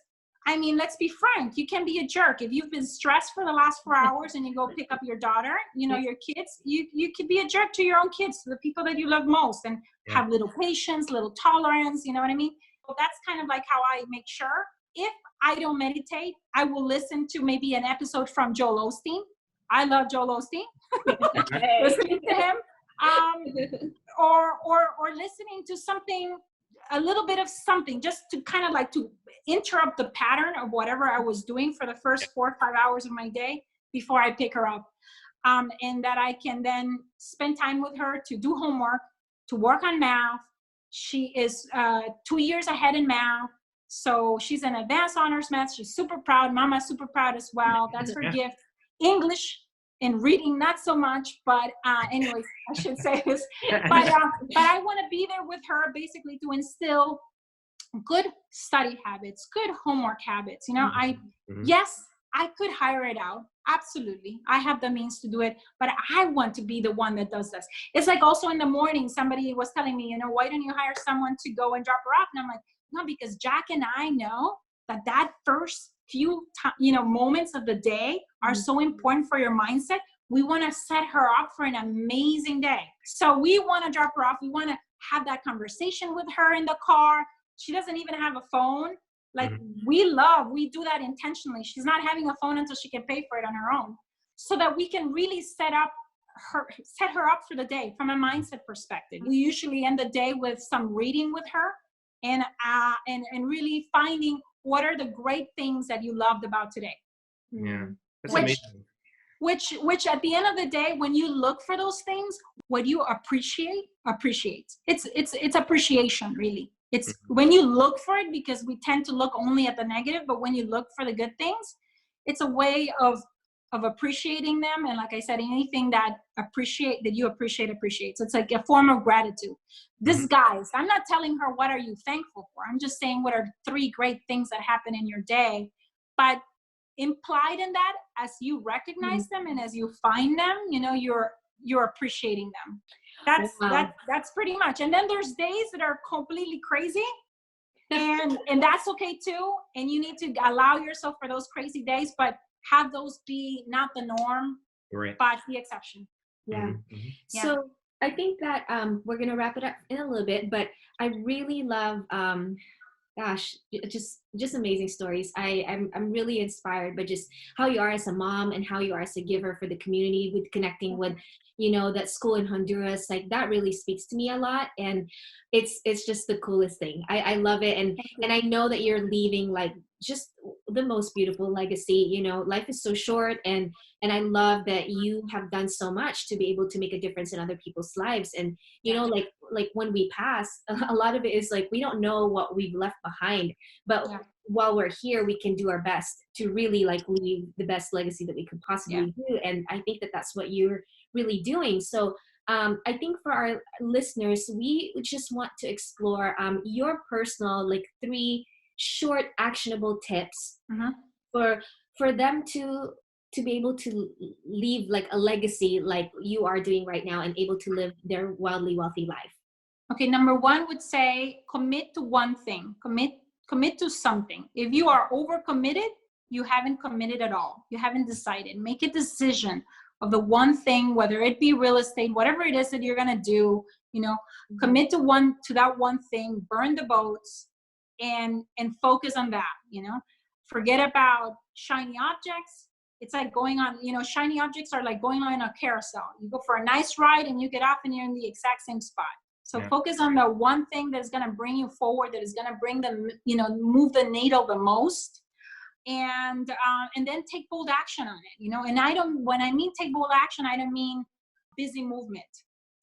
let's be frank, you can be a jerk. If you've been stressed for the last 4 hours and you go pick up your daughter, your kids, you could be a jerk to your own kids, to the people that you love most, and have little patience, little tolerance, you know what I mean? So that's kind of like how I make sure. If I don't meditate, I will listen to maybe an episode from Joel Osteen. I love Joel Osteen. Listening to him. Or listening to something, a little bit of something, just to kind of like to interrupt the pattern of whatever I was doing for the first 4 or 5 hours of my day before I pick her up. And that I can then spend time with her to do homework, to work on math. She is 2 years ahead in math. So she's an advanced honors math. She's super proud. Mama's super proud as well. That's her gift. English and reading, not so much, but anyways, I should say this. But I want to be there with her, basically to instill good study habits, good homework habits. Yes, I could hire it out. Absolutely. I have the means to do it, but I want to be the one that does this. It's like also in the morning, somebody was telling me, why don't you hire someone to go and drop her off? And I'm like, no, because Jack and I know that first few moments of the day are so important for your mindset. We want to set her up for an amazing day. So we want to drop her off. We want to have that conversation with her in the car. She doesn't even have a phone. Like we do that intentionally. She's not having a phone until she can pay for it on her own, so that we can really set her up for the day from a mindset perspective. We usually end the day with some reading with her, and really finding what are the great things that you loved about today. Yeah, that's amazing. Which at the end of the day, when you look for those things, what you appreciate. It's appreciation, really. It's when you look for it, because we tend to look only at the negative, but when you look for the good things, it's a way of appreciating them. And like I said, anything that you appreciate appreciates. It's like a form of gratitude. Disguise. I'm not telling her what are you thankful for. I'm just saying what are 3 great things that happen in your day. But implied in that, as you recognize them and as you find them, you're appreciating them. That's pretty much. And then there's days that are completely crazy, and that's okay too. And you need to allow yourself for those crazy days, but have those be not the norm, right, but the exception. Yeah. So I think that we're gonna wrap it up in a little bit, but I really love just amazing stories. I'm really inspired by just how you are as a mom and how you are as a giver for the community, with connecting with that school in Honduras. Like that really speaks to me a lot, and it's just the coolest thing. I love it, and I know that you're leaving like just the most beautiful legacy. Life is so short, and I love that you have done so much to be able to make a difference in other people's lives. And like when we pass, a lot of it is like we don't know what we've left behind, but while we're here, we can do our best to really like leave the best legacy that we could possibly do. And I think that that's what you're really doing. So I think for our listeners, we just want to explore your personal 3 short actionable tips for them to be able to leave like a legacy like you are doing right now, and able to live their wildly wealthy life. Okay, number 1 would say commit to one thing. Commit to something. If you are overcommitted, you haven't committed at all. You haven't decided. Make a decision of the one thing, whether it be real estate, whatever it is that you're gonna do. Commit to that one thing. Burn the boats, and focus on that, forget about shiny objects. It's like going on, shiny objects are like going on a carousel. You go for a nice ride and you get off and you're in the exact same spot. So focus on the one thing that's going to bring you forward, that is going to bring them, move the needle the most. And then take bold action on it, and when I mean take bold action, I don't mean busy movement.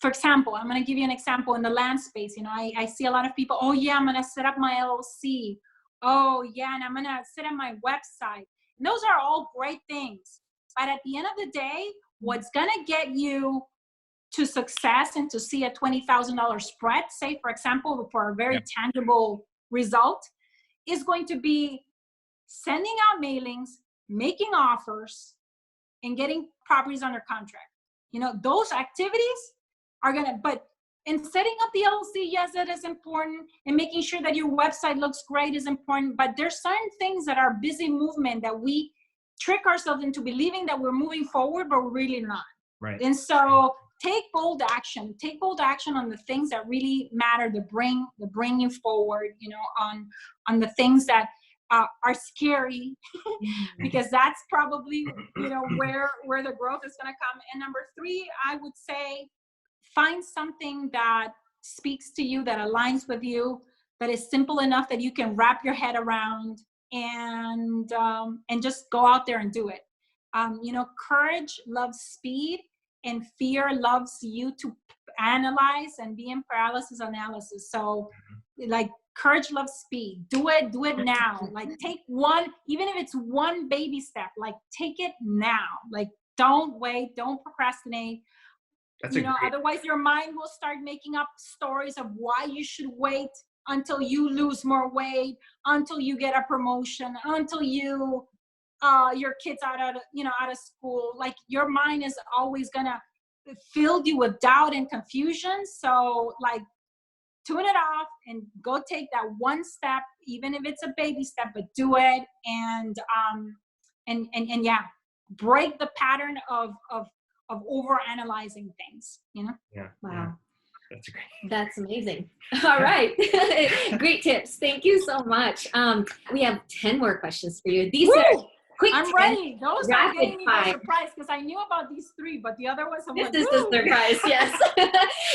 For example, I'm going to give you an example in the land space. I see a lot of people, oh yeah, I'm going to set up my LLC. Oh yeah, and I'm going to set up my website. And those are all great things. But at the end of the day, what's going to get you to success and to see a $20,000 spread, say, for example, for a very tangible result, is going to be sending out mailings, making offers, and getting properties under contract. Those activities are and setting up the LLC, yes, that is important. And making sure that your website looks great is important. But there's certain things that are busy movement that we trick ourselves into believing that we're moving forward, but we're really not. Right. And so take bold action. Take bold action on the things that really matter, to bring you forward, on the things that are scary, because that's probably, where the growth is going to come. And number 3, I would say, find something that speaks to you, that aligns with you, that is simple enough that you can wrap your head around, and just go out there and do it. Courage loves speed, and fear loves you to analyze and be in paralysis analysis. So like, courage loves speed. Do it now. Like, take one, even if it's one baby step, like, take it now. Like, don't wait, don't procrastinate. Otherwise your mind will start making up stories of why you should wait until you lose more weight, until you get a promotion, until your kids out of school. Like, your mind is always gonna fill you with doubt and confusion. So, like, tune it off and go take that one step, even if it's a baby step, but do it. And break the pattern of over analyzing things, Yeah. Wow. Yeah. That's great. That's amazing. All right. Great tips. Thank you so much. We have 10 more questions for you. These are quick. I'm ready. Those are getting me by fire. surprise, because I knew about these 3, but the other ones I'm like, This is the surprise, yes.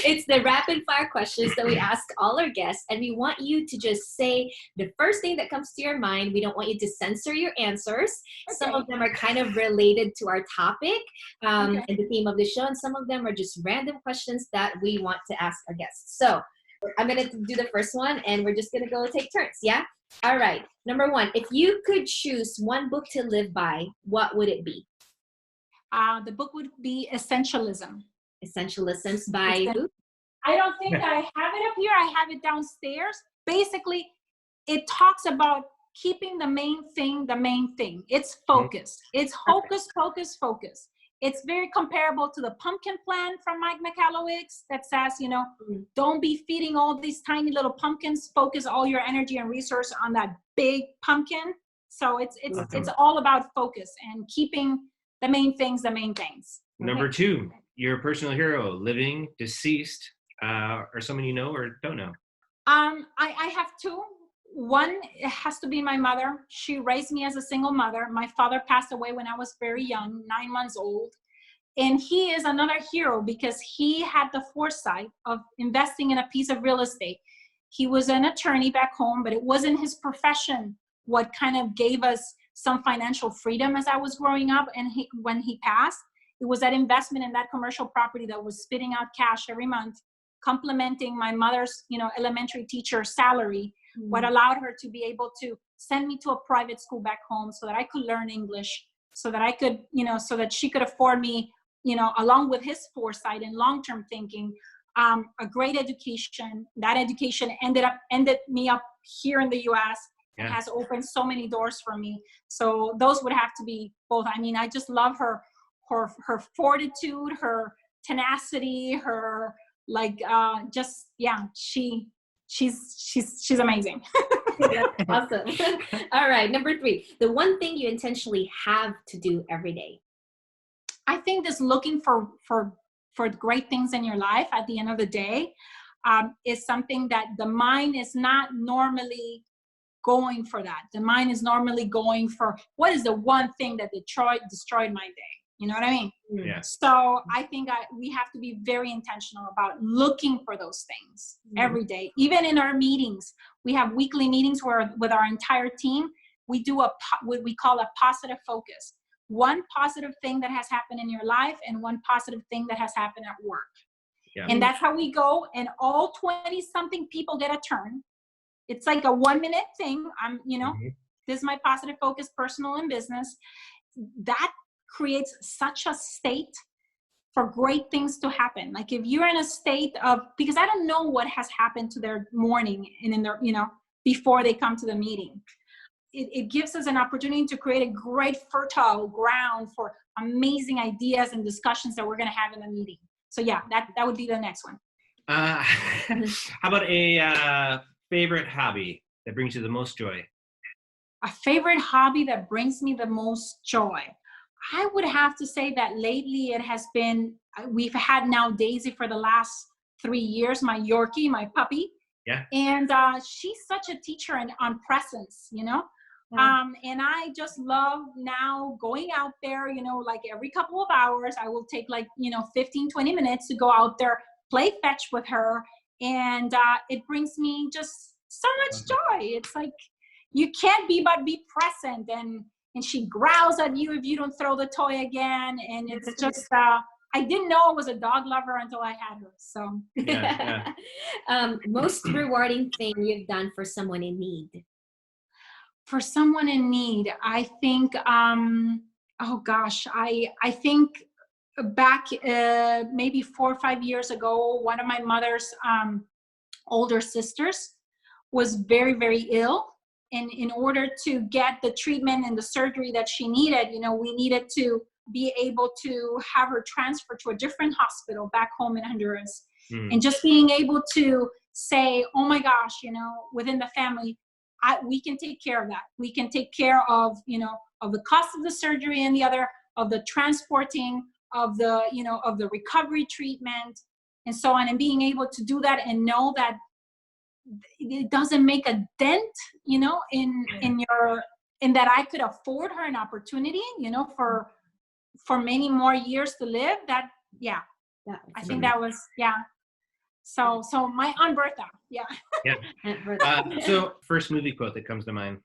It's the rapid fire questions that we ask all our guests, and we want you to just say the first thing that comes to your mind. We don't want you to censor your answers. Okay. Some of them are kind of related to our topic and the theme of the show, and some of them are just random questions that we want to ask our guests. So I'm going to do the first one, and we're just going to go take turns, yeah? All right. Number 1, if you could choose one book to live by, what would it be? The book would be Essentialism. Essentialisms by who? I don't think I have it up here. I have it downstairs. Basically, it talks about keeping the main thing the main thing. It's focus. It's hocus pocus focus. It's very comparable to the pumpkin plan from Mike Michalowicz that says, don't be feeding all these tiny little pumpkins. Focus all your energy and resource on that big pumpkin. So it's all about focus and keeping the main things the main things. Number 2, your personal hero, living, deceased, or someone you know or don't know. I have 2. One, it has to be my mother. She raised me as a single mother. My father passed away when I was very young, 9 months old. And he is another hero because he had the foresight of investing in a piece of real estate. He was an attorney back home, but it wasn't his profession what kind of gave us some financial freedom as I was growing up. And when he passed, it was that investment in that commercial property that was spitting out cash every month, complementing my mother's, elementary teacher salary, what allowed her to be able to send me to a private school back home so that I could learn English, so that I could, so that she could afford me, along with his foresight and long-term thinking, a great education. That education ended me up here in the U.S. and has opened so many doors for me. So those would have to be both. I mean, I just love her fortitude, her tenacity, her she's amazing. That's awesome. All right, number 3, the one thing you intentionally have to do every day. I think just looking for great things in your life at the end of the day is something that the mind is not normally going for that. The mind is normally going for what is the one thing that destroyed my day. You know what I mean? Yeah. So I think we have to be very intentional about looking for those things every day. Even in our meetings, we have weekly meetings where with our entire team, we do what we call a positive focus. One positive thing that has happened in your life and one positive thing that has happened at work. Yeah. And that's how we go. And all 20-something people get a turn. It's like a 1-minute thing. This is my positive focus, personal and business. That creates such a state for great things to happen. Like if you're in a state of, because I don't know what has happened to their morning and in their, before they come to the meeting. It gives us an opportunity to create a great fertile ground for amazing ideas and discussions that we're going to have in the meeting. So yeah, that would be the next one. How about a favorite hobby that brings you the most joy? A favorite hobby that brings me the most joy. I would have to say that lately it has been, we've had now Daisy for the last 3 years, my Yorkie, my puppy. Yeah. And she's such a teacher on presence, and I just love now going out there, like every couple of hours, I will take 15, 20 minutes to go out there, play fetch with her. And it brings me just so much joy. It's like, you can't but be present. And she growls at you if you don't throw the toy again. And it's just, I didn't know I was a dog lover until I had her. So Yeah. Most rewarding thing you've done for someone in need? For someone in need, I think, I think back maybe 4 or 5 years ago, one of my mother's older sisters was very, very ill. And in order to get the treatment and the surgery that she needed, we needed to be able to have her transferred to a different hospital back home in Honduras. And just being able to say, oh my gosh, within the family, we can take care of that. We can take care of, of the cost of the surgery and the other, of the transporting, of the, of the recovery treatment and so on. And being able to do that and know that it doesn't make a dent, in that I could afford her an opportunity, for many more years to live. That, yeah, I think that was, yeah. So my Aunt Bertha, yeah. Yeah. So first movie quote that comes to mind.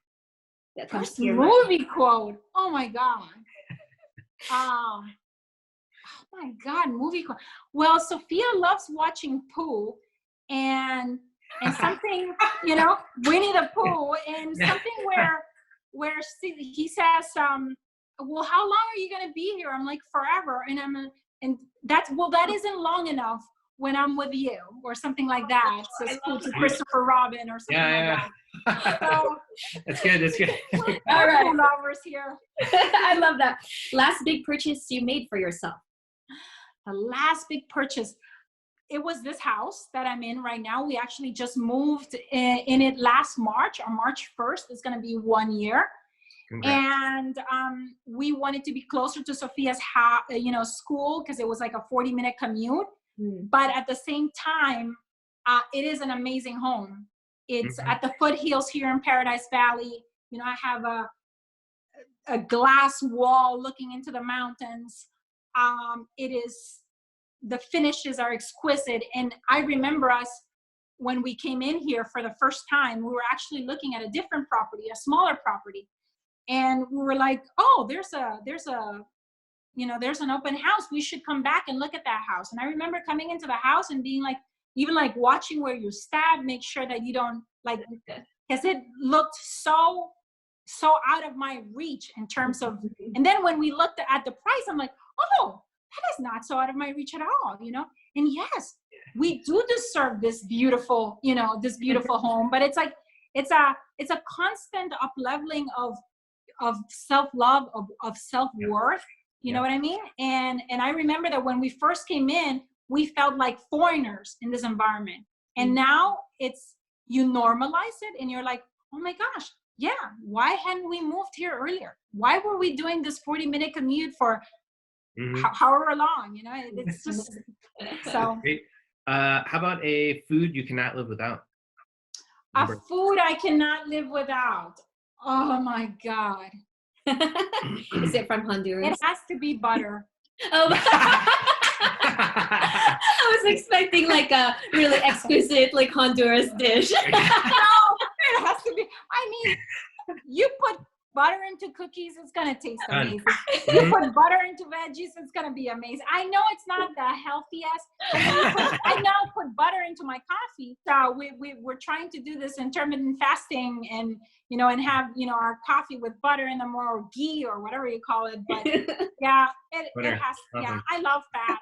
First movie quote. Oh my God. Oh my God, movie quote. Well, Sophia loves watching Pooh and something, Winnie the Pooh, and something where he says, well, how long are you going to be here? I'm like, forever. And that isn't long enough when I'm with you, or something like that. So to Christopher Robin or something like that. So, That's good. All right. Lovers here. I love that. Last big purchase you made for yourself? The last big purchase, it was this house that I'm in right now. We actually just moved in it last March, on March 1st. It's going to be 1 year. Congrats. And we wanted to be closer to Sophia's school, because it was like a 40-minute commute. But at the same time, it is an amazing home. It's at the foothills here in Paradise Valley. I have a glass wall looking into the mountains. The finishes are exquisite. And I remember us, when we came in here for the first time, we were actually looking at a different property, a smaller property. And we were like, oh, there's an open house. We should come back and look at that house. And I remember coming into the house and being like, even like watching where you stab, make sure that you don't because it looked so out of my reach in terms of, and then when we looked at the price, I'm like, oh, that is not so out of my reach at all, And yes, we do deserve this beautiful, home, but it's like, it's a constant up leveling of self-love, of self-worth. You know what I mean? And I remember that when we first came in, we felt like foreigners in this environment. And now you normalize it and you're like, oh my gosh, yeah, why hadn't we moved here earlier? Why were we doing this 40-minute commute for however long? It's just so. Great. How about a food you cannot live without? A food I cannot live without. Oh my God. Is it from Honduras? It has to be butter. Oh, I was expecting like a really exquisite like Honduras dish. No, it has to be. I mean, you put butter into cookies, it's gonna taste amazing. You put butter into veggies, it's gonna be amazing. I know it's not the healthiest. I now put butter into my coffee. So we're trying to do this intermittent fasting, and and have our coffee with butter in the more, or ghee, or whatever you call it. But yeah, it has. Yeah, I love fat.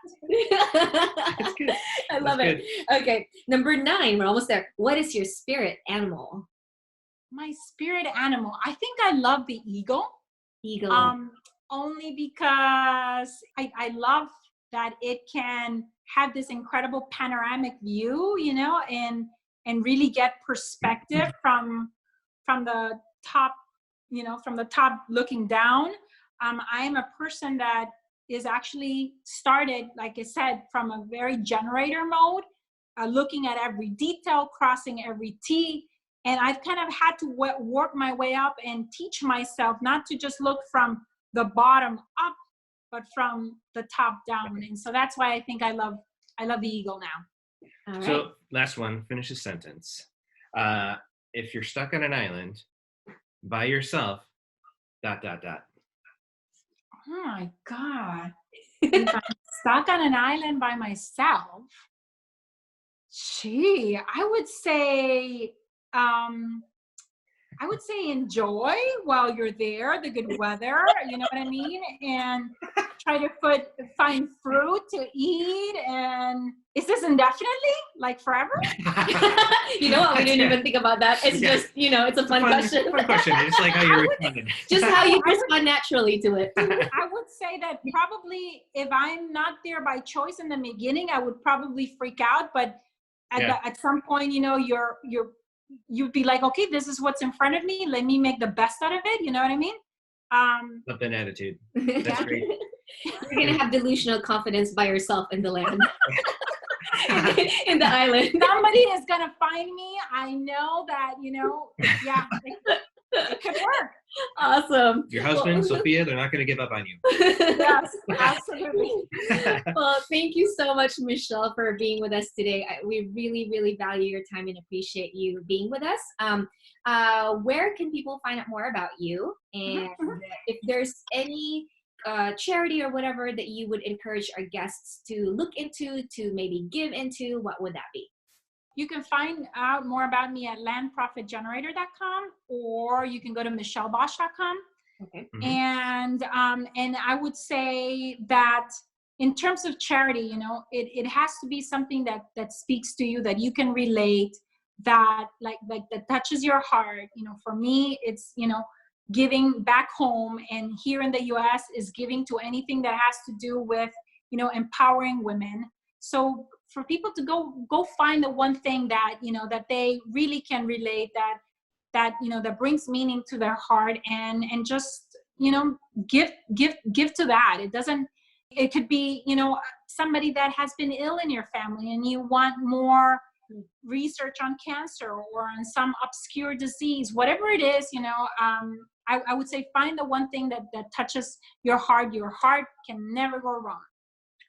That's good. I love it. Okay, number 9. We're almost there. What is your spirit animal? My spirit animal, I think I love the eagle. Eagle. Only because I love that it can have this incredible panoramic view, and really get perspective from the top, from the top looking down. I am a person that is actually started, like I said, from a very generator mode, looking at every detail, crossing every T. And I've kind of had to work my way up and teach myself not to just look from the bottom up, but from the top down. And so that's why I think I love the eagle now. All right. So last one, finish a sentence. If you're stuck on an island by yourself, ... Oh my God. If I'm stuck on an island by myself, I would say enjoy while you're there, the good weather, you know what I mean? And try to find fruit to eat. And is this indefinitely? Like forever? You know what? We didn't even think about that. It's just, it's a fun question. Fun question. It's like how you responded. Just how you respond naturally to it. I would say that probably if I'm not there by choice in the beginning, I would probably freak out. But at some point, you'd be like, okay, this is what's in front of me. Let me make the best out of it. You know what I mean? Love that attitude. That's great. You're going to have delusional confidence by yourself in the land. In the island. Somebody is going to find me. I know that, it could work. Awesome. Your husband, Sophia, they're not going to give up on you. Yes, absolutely. Well, thank you so much, Michelle, for being with us today. We really, really value your time and appreciate you being with us. Where can people find out more about you? And if there's any charity or whatever that you would encourage our guests to look into, to maybe give into, what would that be? You can find out more about me at landprofitgenerator.com, or you can go to michellebosch.com. Okay. And I would say that in terms of charity, it has to be something that speaks to you, that you can relate, that like that touches your heart. For me, it's giving back home, and here in the U.S. is giving to anything that has to do with empowering women. So for people to go find the one thing that that they really can relate, that brings meaning to their heart, and just give to that. It could be somebody that has been ill in your family and you want more research on cancer or on some obscure disease, whatever it is. I would say find the one thing that touches your heart. Your heart can never go wrong.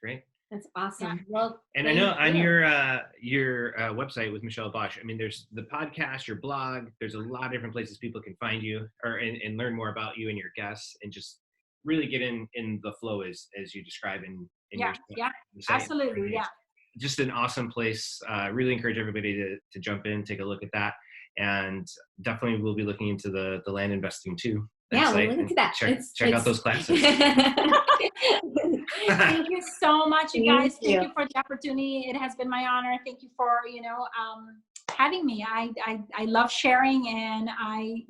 Great. That's awesome. Yeah. Well, and I know on your website with Michelle Bosch, I mean, there's the podcast, your blog, there's a lot of different places people can find you and learn more about you and your guests, and just really get in the flow as you describe in your site. Absolutely. Yeah. Just an awesome place. Really encourage everybody to jump in, take a look at that. And definitely we'll be looking into the land investing too. Yeah, we'll look into that. Check out those classes. Thank you so much, you guys. Thank you for the opportunity. It has been my honor. Thank you for having me. I love sharing, and I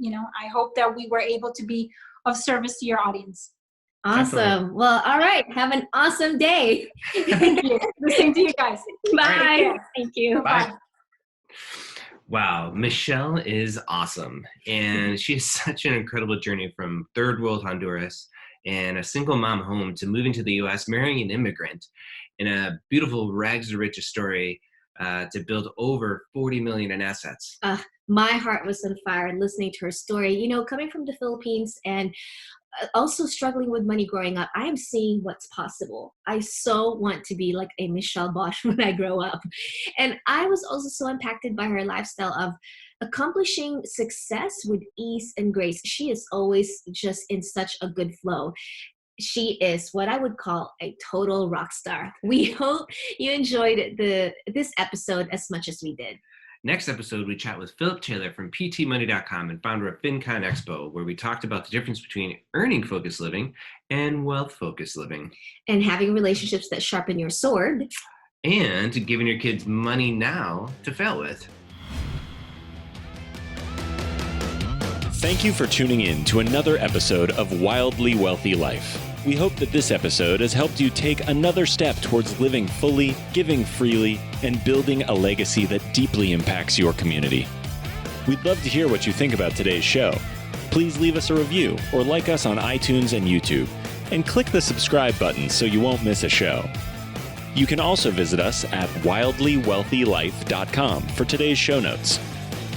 hope that we were able to be of service to your audience. Awesome. Definitely. Well, all right. Have an awesome day. Thank you. The same to you guys. Bye. Right. Thank you. Bye. Wow, Michelle is awesome. And she has such an incredible journey from third world Honduras and a single mom home to moving to the US, marrying an immigrant, in a beautiful rags to riches story to build over 40 million in assets. My heart was on fire listening to her story. You know, coming from the Philippines and also struggling with money growing up, I am seeing what's possible. I so want to be like a Michelle Bosch when I grow up. And I was also so impacted by her lifestyle of accomplishing success with ease and grace. She is always just in such a good flow. She is what I would call a total rock star. We hope you enjoyed this episode as much as we did. Next episode, we chat with Philip Taylor from PTmoney.com and founder of FinCon Expo, where we talked about the difference between earning-focused living and wealth-focused living. And having relationships that sharpen your sword. And giving your kids money now to fail with. Thank you for tuning in to another episode of Wildly Wealthy Life. We hope that this episode has helped you take another step towards living fully, giving freely, and building a legacy that deeply impacts your community. We'd love to hear what you think about today's show. Please leave us a review or like us on iTunes and YouTube, and click the subscribe button so you won't miss a show. You can also visit us at wildlywealthylife.com for today's show notes.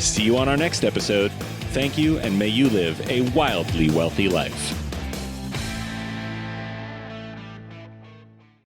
See you on our next episode. Thank you, and may you live a wildly wealthy life.